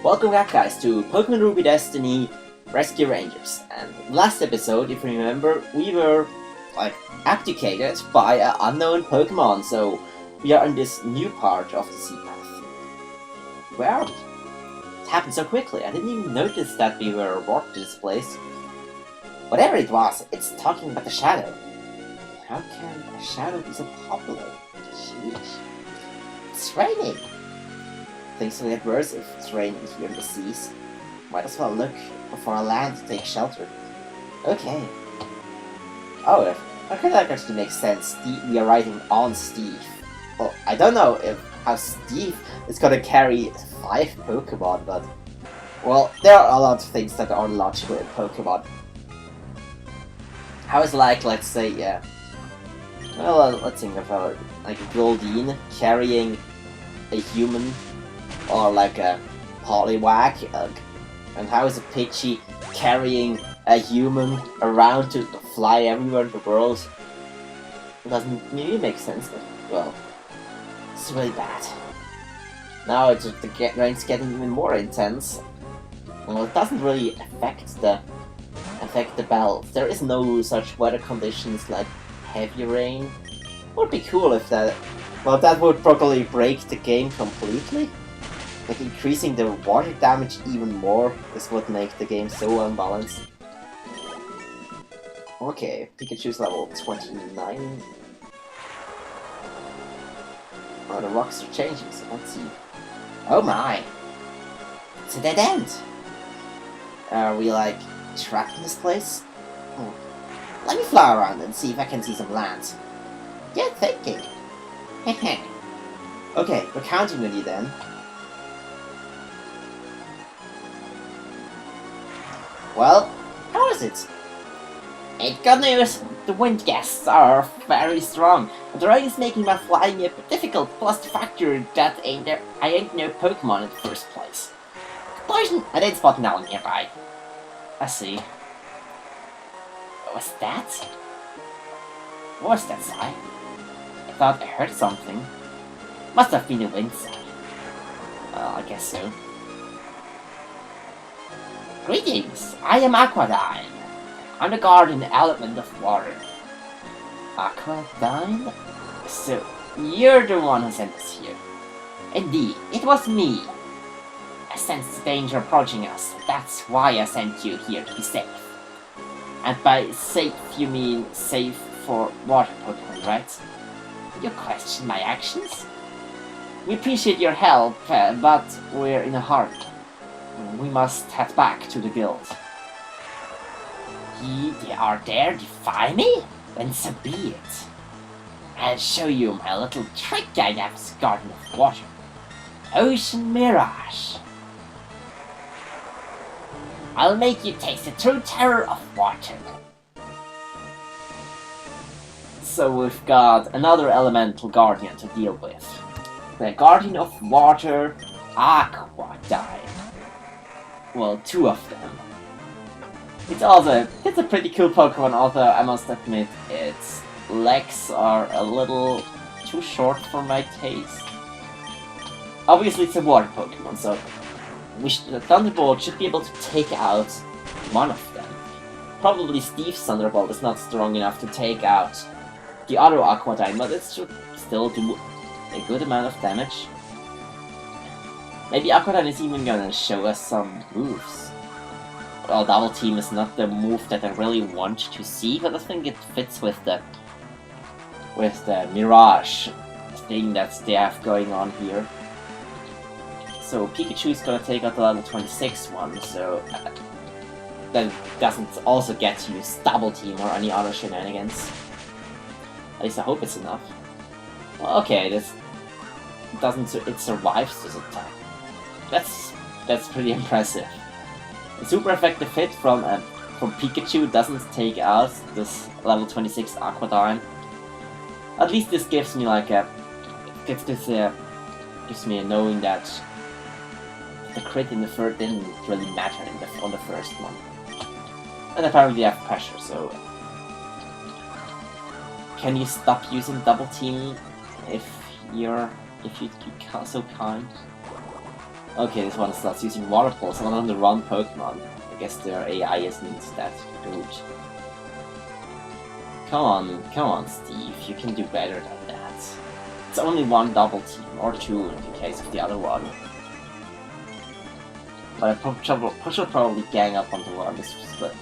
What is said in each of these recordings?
Welcome back, guys, to Pokemon Ruby Destiny Rescue Rangers. And last episode, if you remember, we were abdicated by an unknown Pokemon, so we are in this new part of the sea path. Where are we? It happened so quickly. I didn't even notice that we were warped to this place. Whatever it was, it's talking about the shadow. How can a shadow be so popular? Sheesh. It's raining. Things will get worse if it's raining here in the seas. Might as well look for a land to take shelter. Okay. Oh, okay, that actually makes sense. We are riding on Steve. Well, I don't know how Steve is gonna carry 5 Pokemon, but... Well, there are a lot of things that are logical in Pokemon. How is let's say, yeah... Well, let's think about it. Like a Goldeen carrying a human, or like a Poliwag, and how is a Pidgey carrying a human around to fly everywhere in the world? It doesn't really make sense, but, well, it's really bad. Now the rain's getting even more intense. Well, it doesn't really affect the belt. There is no such weather conditions like heavy rain. Would be cool if that... Well, that would probably break the game completely. Like, increasing the water damage even more. This would make the game so unbalanced. Okay, Pikachu's level 29. Oh, the rocks are changing, so let's see. Oh my! It's a dead end! Are we, trapped in this place? Let me fly around and see if I can see some land. Good thinking. Hehe. Okay, we're counting with you then. Well, how is it? Ain't good news. The wind gusts are very strong, and the rain is making my flying a bit difficult, plus the factor that I ain't no Pokemon in the first place. Conclusion, I did spot an owl nearby. I see. What was that? What was that, Sai? I thought I heard something. Must have been the wind, Sai. Well, I guess so. Greetings, I am Aquadine. I'm the guardian element of water. Aquadine? So, you're the one who sent us here. Indeed, it was me. I sensed danger approaching us. That's why I sent you here to be safe. And by safe, you mean safe for water Pokemon, right? You question my actions? We appreciate your help, but we're in a hurry. We must head back to the guild. They are there to defy me? Then so be it. I'll show you my little trick I have as Garden of Water. Ocean Mirage. I'll make you taste the true terror of water. So we've got another elemental guardian to deal with. The Guardian of Water, Aquadine. Well, 2 of them. It's a pretty cool Pokemon, although I must admit its legs are a little too short for my taste. Obviously it's a water Pokemon, so the Thunderbolt should be able to take out one of them. Probably Steve's Thunderbolt is not strong enough to take out the other Aquadine, but it should still do a good amount of damage. Maybe Aquadine is even gonna show us some moves. Well, Double Team is not the move that I really want to see, but I think it fits with the Mirage thing that they have going on here. So Pikachu is gonna take out the level 26 one, so that doesn't also get to use Double Team or any other shenanigans. At least I hope it's enough. Well, okay, it survives this attack. That's pretty impressive. A super effective hit from Pikachu doesn't take out this level 26 Aquadine. At least this gives me gives me a knowing that the crit in the third didn't really matter on the first one. And apparently I have pressure, so can you stop using Double Team if you'd be so kind? Okay, this one starts using water pulse on the run Pokemon. I guess their AI isn't that good. Come on, Steve. You can do better than that. It's only one double team, or two in the case of the other one. But I should probably gang up on the one. This was the...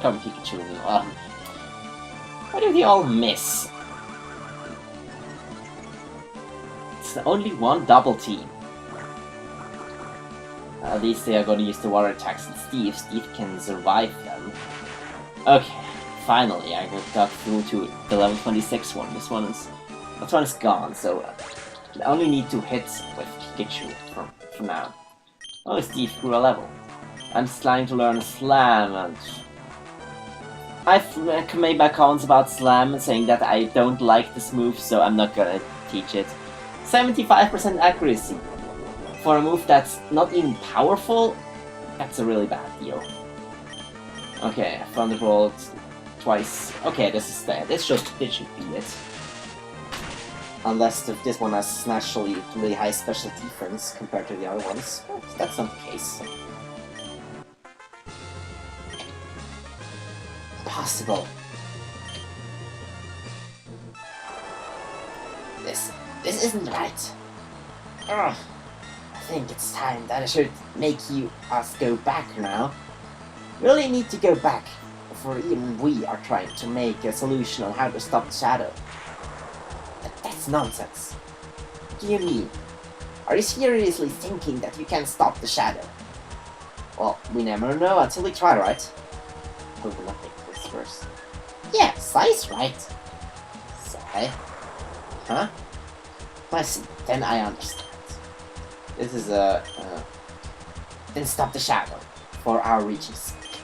Come Pikachu. Why do they all miss? It's only one double team. At least they are going to use the water attacks on Steve. Steve can survive them. Okay, finally I got through to the level 26 one. This one is gone, so I only need to hit with Pikachu for now. Oh, Steve grew a level. I'm trying to learn Slam, and I've made my comments about Slam saying that I don't like this move, so I'm not gonna teach it. 75% accuracy. For a move that's not even powerful, that's a really bad deal. Okay, Thunderbolt twice. Okay, this should be it. Unless this one has naturally really high special defense compared to the other ones. But that's not the case. Possible. This isn't right. Ugh. I think it's time that I should make us go back now. Really need to go back, for even we are trying to make a solution on how to stop the shadow. That's nonsense. What do you mean? Are you seriously thinking that you can stop the shadow? Well, we never know until we try, right? Who will not make this first? Yeah, Sai's right. Sai? Huh? I see, then I understand. This is then stop the shadow, for our region's sake.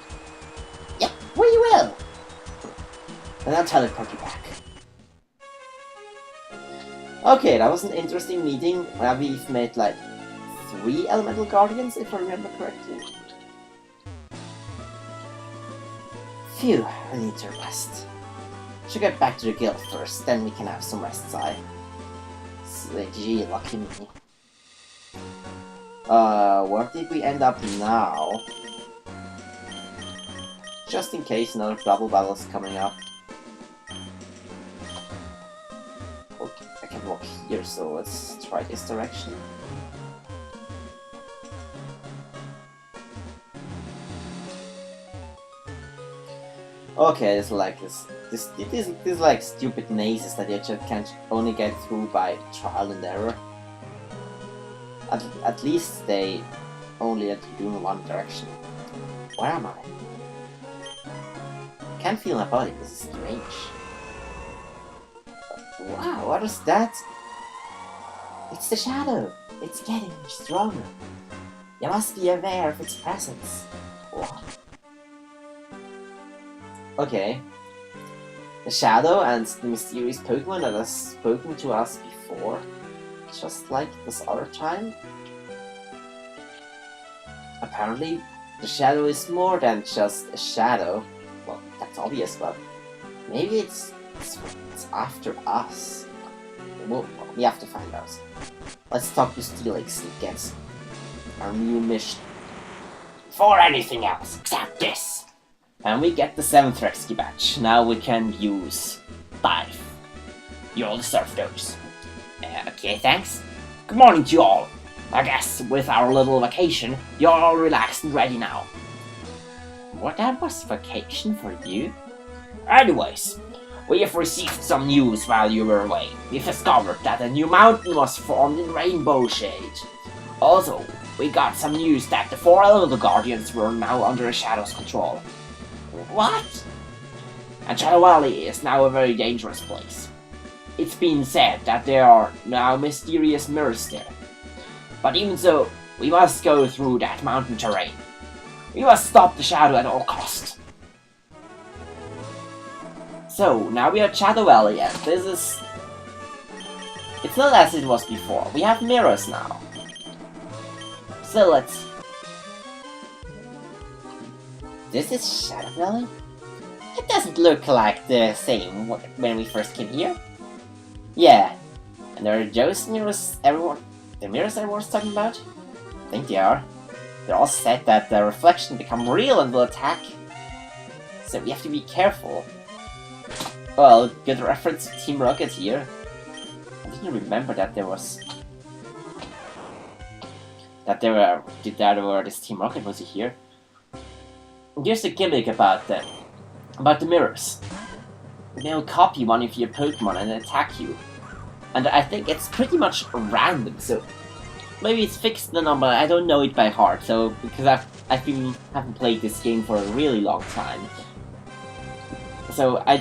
Yep, we will! And I'll teleport you back. Okay, that was an interesting meeting. We've made like 3 elemental guardians, if I remember correctly. Phew, I need to rest. Should get back to the guild first, then we can have some rest, Sai. Gee, lucky me. Where did we end up now? Just in case another double battle is coming up. Okay, I can walk here, so let's try this direction. Okay, it's like this like stupid mazes that you just can't only get through by trial and error. At least they only let you do in one direction. Where am I? Can't feel my body. This is strange. Wow, what is that? It's the shadow. It's getting stronger. You must be aware of its presence. What? Okay. The shadow and the mysterious Pokemon that has spoken to us before. Just like this other time. Apparently, the shadow is more than just a shadow. Well, that's obvious, but maybe it's after us. Well, we have to find out. Let's talk to Steelix and get our new mission. For anything else except this! And we get the 7th rescue badge. Now we can use 5. You all deserve those. Okay, thanks. Good morning to you all. I guess with our little vacation, you're all relaxed and ready now. What, that was vacation for you? Anyways, we have received some news while you were away. We've discovered that a new mountain was formed in Rainbow Shade. Also, we got some news that the 4 Elemental Guardians were now under a Shadow's control. What? And Shadow Valley is now a very dangerous place. It's been said that there are now mysterious mirrors there. But even so, we must go through that mountain terrain. We must stop the shadow at all costs. So, now we are at Shadow Valley, and this is... It's not as it was before. We have mirrors now. So let's... This is Shadow Valley? It doesn't look like the same when we first came here. Yeah, and there are those mirrors the mirrors I was talking about? I think they are. They're all said that the reflection become real and will attack. So we have to be careful. Well, good reference to Team Rocket here. I didn't remember that there was... this Team Rocket was here. Here's the gimmick about the mirrors. They'll copy one of your Pokemon and attack you. And I think it's pretty much random, so maybe it's fixed the number. I don't know it by heart, so because haven't played this game for a really long time. So I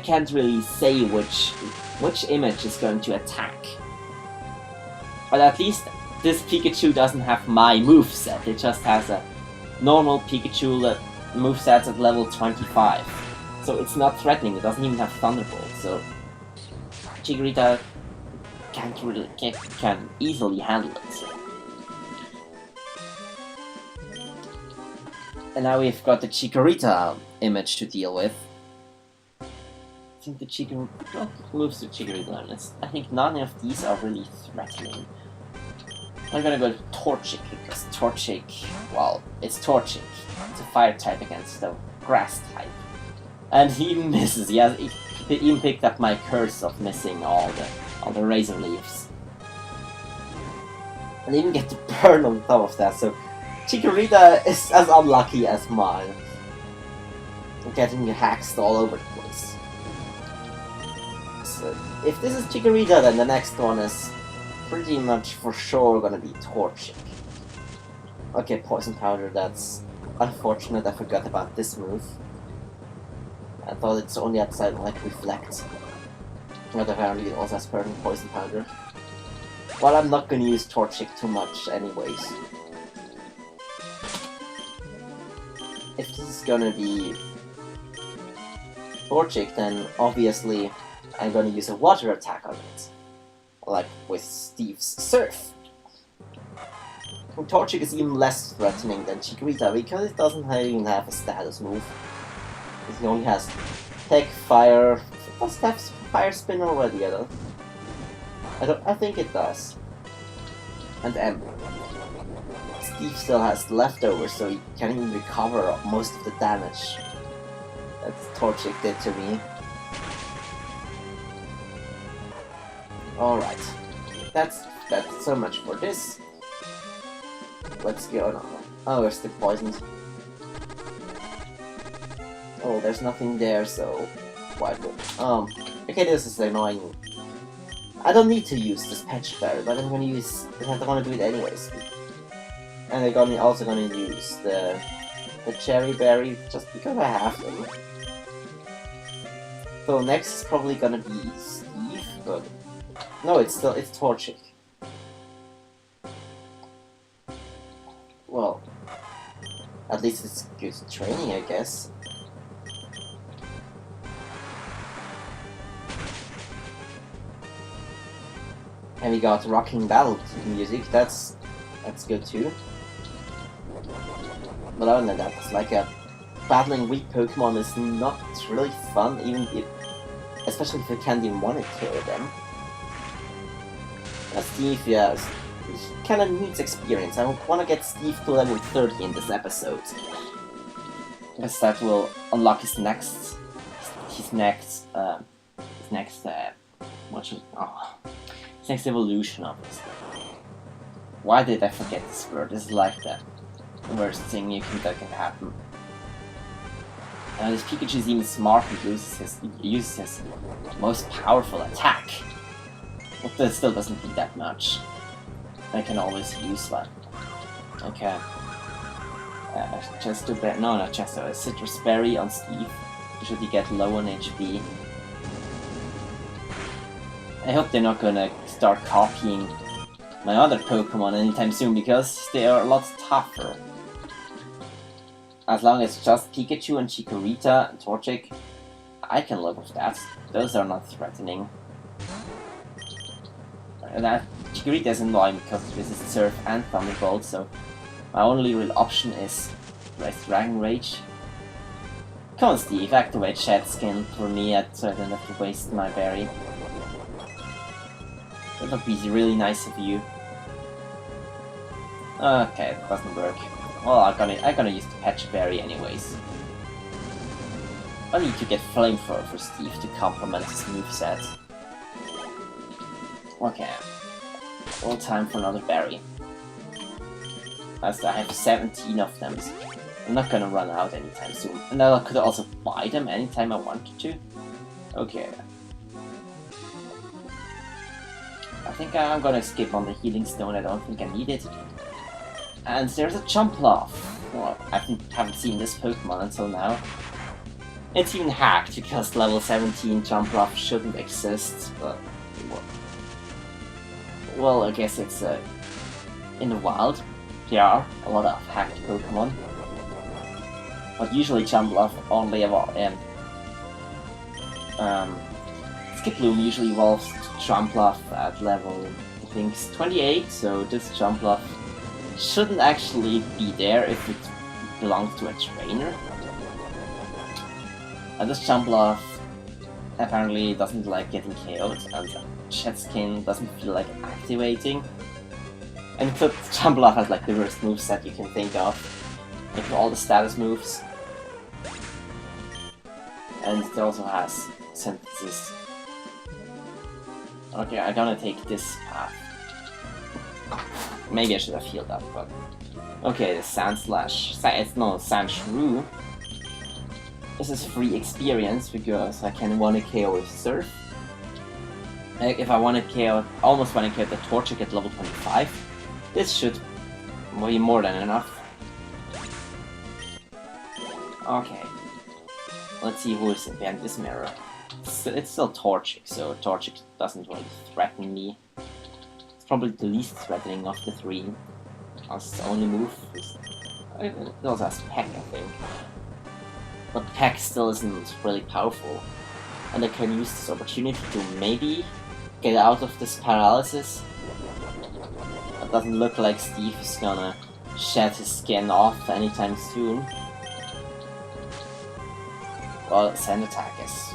can't really say which image is going to attack. But at least this Pikachu doesn't have my moveset. It just has a normal Pikachu moveset at level 25. So it's not threatening, it doesn't even have Thunderbolt, so Chikorita can easily handle it. And now we've got the Chikorita image to deal with. I think the Chikorita moves to Chikorita, and I think none of these are really threatening. I'm gonna go to Torchic, because Torchic, well, it's Torchic. It's a fire type against the grass type. And he even misses, he even picked up my curse of missing all the razor leaves. And even get to burn on top of that, so Chikorita is as unlucky as mine. Getting haxed all over the place. So if this is Chikorita, then the next one is pretty much for sure gonna be Torchic. Okay, Poison Powder, that's unfortunate, I forgot about this move. I thought it's only outside like Reflect. But apparently it also has permanent Poison Powder. Well, I'm not gonna use Torchic too much anyways. If this is gonna be Torchic, then obviously I'm gonna use a water attack on it. Like with Steve's Surf. And Torchic is even less threatening than Chikorita because it doesn't even have a status move. It only has Tech, Fire. Does it have Fire Spin already? I think it does. And Ember. Steve still has leftovers, so he can even recover most of the damage that Torchic did to me. Alright. That's so much for this. Let's go now. Oh, we're still poisoned. Oh, there's nothing there, so why would okay, this is annoying. I don't need to use this Patch Berry, but I'm gonna use I don't wanna do it anyways. And I'm also gonna use the Cherry Berry just because I have them. So next is probably gonna be Steve, but no, it's Torchic. Well, at least it's good training, I guess. And we got Rocking Battle music, that's good too. But other than that, it's like battling weak Pokemon is not really fun, especially if you can't even want to kill them. Steve, yes, he kinda needs experience. I want to get Steve to level 30 in this episode. Because that will unlock his next evolution, obviously. Why did I forget this word? This is like the worst thing that can happen. This Pikachu is even smart and uses his most powerful attack. But that still doesn't do that much. I can always use that. Okay. A Citrus Berry on Steve. Should he get low on HP. I hope they're not gonna start copying my other Pokemon anytime soon, because they are a lot tougher. As long as just Pikachu and Chikorita and Torchic, I can live with that. Those are not threatening. That Chikorita is annoying because this is Surf and Thunderbolt, so my only real option is Dragon Rage. Come on, Steve, activate Shed Skin for me so I don't have to waste my berry. That would be really nice of you. Okay, it doesn't work. Well, I'm gonna use the Patch Berry anyways. I need to get Flamethrower for Steve to complement his moveset. Okay. All time for another berry. As I have 17 of them, so I'm not gonna run out anytime soon. And I could also buy them anytime I wanted to. Okay. I think I'm gonna skip on the Healing Stone, I don't think I need it. And there's a Jumpluff. Well, I haven't seen this Pokemon until now. It's even hacked, because level 17 Jumpluff shouldn't exist, but... Well, I guess it's in the wild. There are a lot of hacked Pokemon. But usually Jumpluff only evolve, Skiploom usually evolves to Jumpluff at level, I think, 28, so this Jumpluff shouldn't actually be there if it belongs to a trainer. And this Jumpluff apparently doesn't like getting KO'd, and Jet Skin doesn't feel like activating. And Jumpluff has like the worst moveset you can think of, like all the status moves. And it also has Synthesis. Okay, I'm gonna take this path. Maybe I should have healed up, but... Okay, the Sand Slash... Sand Shrew. This is free experience, because I can 1 KO with Surf. If I want to KO... almost want to KO the Torchic at level 25. This should be more than enough. Okay. Let's see who is behind this mirror. It's still Torchic, so Torchic doesn't really threaten me. It's probably the least threatening of the three. Its only move is... It also has Peck, I think. But Peck still isn't really powerful. And I can use this opportunity to maybe get out of this paralysis. It doesn't look like Steve is gonna shed his skin off anytime soon. Well, Sand Attack is...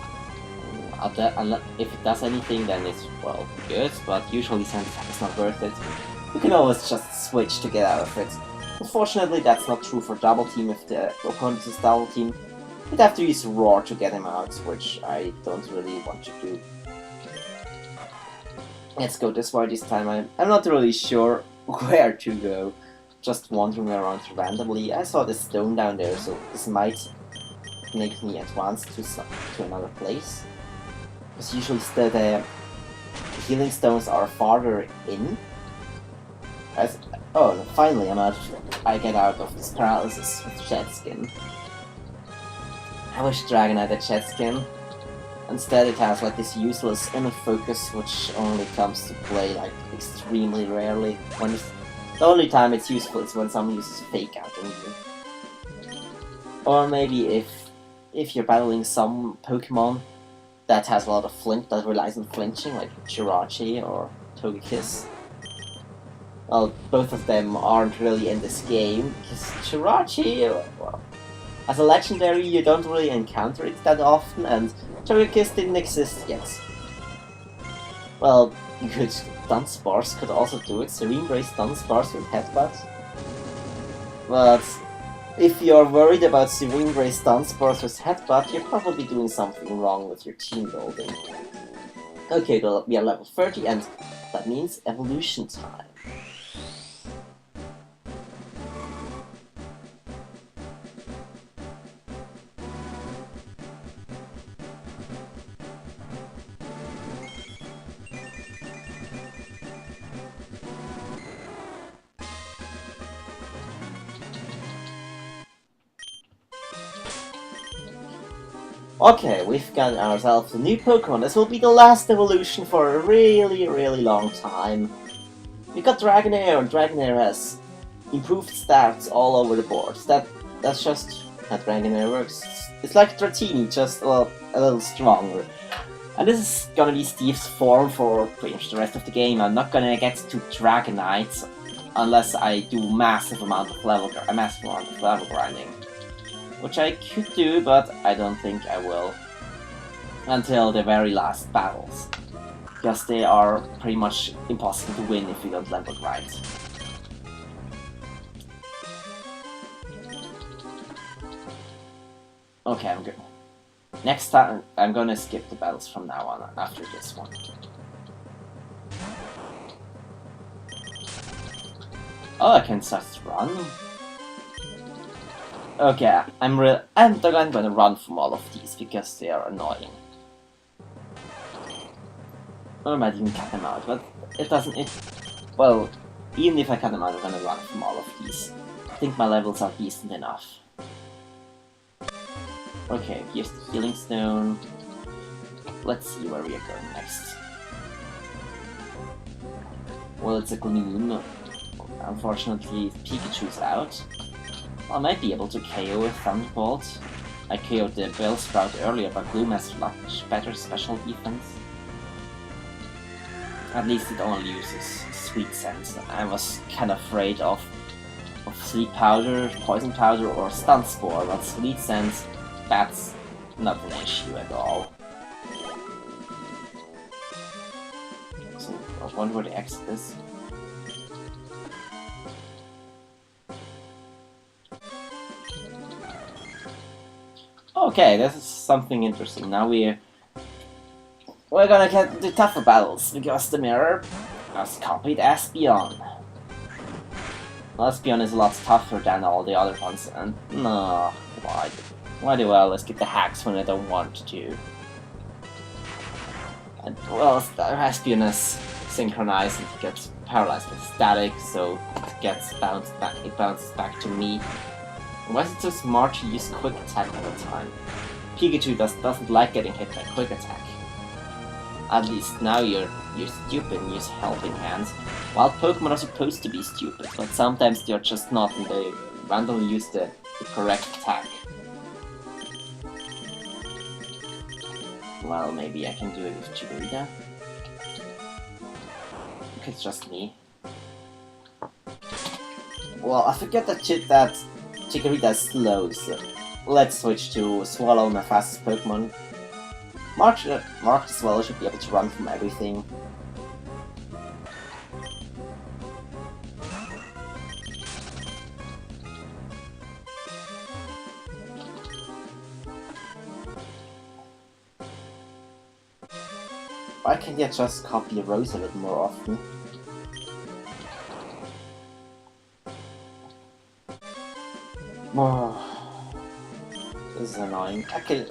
if it does anything, then it's, well, good, but usually Sand Attack is not worth it. You can always just switch to get out of it. Unfortunately, that's not true for Double Team. If the opponent is Double Team, you'd have to use Roar to get him out, which I don't really want to do. Let's go this way this time. I'm not really sure where to go. Just wandering around randomly. I saw the stone down there, so this might make me advance to another place. Because usually the healing stones are farther in. Oh, finally I get out of this paralysis with Jet Skin. I wish Dragon had a Jet Skin. Instead it has like this useless inner focus, which only comes to play like extremely rarely. The only time it's useful is when someone uses Fake Out on you. Or maybe if you're battling some Pokemon that has a lot of that relies on flinching, like Jirachi or Togekiss. Well, both of them aren't really in this game, because Jirachi, well, as a legendary you don't really encounter it that often, and Togekiss didn't exist yet. Well, you could... Dunsparce could also do it, Serene Brace Dunsparce with Headbutt. But if you're worried about Serene Brace Dunsparce with Headbutt, you're probably doing something wrong with your team building. Okay, well, we are level 30 and that means evolution time. Okay, we've got ourselves a new Pokemon. This will be the last evolution for a really, really long time. We got Dragonair, and Dragonair has improved stats all over the board. That's just how Dragonair works. It's like Dratini, just a little stronger. And this is gonna be Steve's form for pretty much the rest of the game. I'm not gonna get to Dragonite unless I do a massive amount of level grinding. Which I could do, but I don't think I will. Until the very last battles. Because they are pretty much impossible to win if you don't level grind. Okay, I'm good. Next time, I'm gonna skip the battles from now on after this one. Oh, I can just run. Okay, I'm gonna run from all of these because they are annoying. Or I might even cut them out, but it doesn't. Well, even if I cut them out, I'm gonna run from all of these. I think my levels are decent enough. Okay, here's the healing stone. Let's see where we are going next. Well, it's a gloom. Unfortunately, Pikachu's out. I might be able to KO with Thunderbolt. I KO'd the Bellsprout earlier, but Gloom has much better special defense. At least it only uses Sweet Sense. I was kind of afraid of Sleep Powder, Poison Powder, or Stun Spore, but Sweet Sense, that's not an issue at all. So, I wonder where the exit is. Okay, this is something interesting. Now we're gonna get into tougher battles because the mirror has copied Espeon. Espeon is a lot tougher than all the other ones, and no, why do I always get the hacks when I don't want to? And well, Espeon is synchronized and he gets paralyzed with static, so it bounces back to me. Why is it so smart to use Quick Attack all the time? Pikachu doesn't like getting hit by Quick Attack. At least now you're stupid and use Helping Hands. Wild Pokemon are supposed to be stupid, but sometimes they're just not and they randomly use the correct attack. Well, maybe I can do it with Chikorita. Okay, it's just me. Well, I forget that Chikorita is slow, so let's switch to Swallow, my fastest Pokemon. Mark the Swallow should be able to run from everything. Why can't you just copy Rose a little more often? Oh, this is annoying.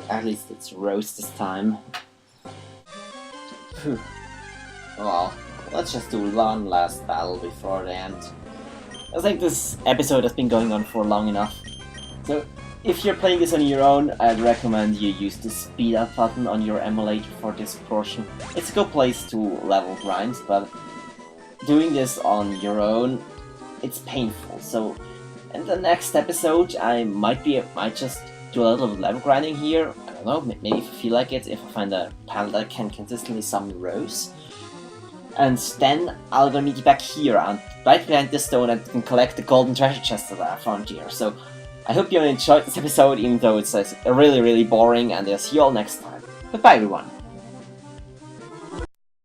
At least it's Rose this time. Phew. Well, let's just do one last battle before the end. I think this episode has been going on for long enough. So, if you're playing this on your own, I'd recommend you use the speed up button on your emulator for this portion. It's a good place to level grind, but doing this on your own, it's painful. So, in the next episode, I might just do a little level grinding here. I don't know, maybe if I feel like it, if I find a panel that can consistently summon Rose. And then I'll gonna meet you back here, and right behind this stone, and can collect the golden treasure chest that I found here. So, I hope you enjoyed this episode, even though it's really, really boring, and I'll see you all next time. Goodbye, everyone!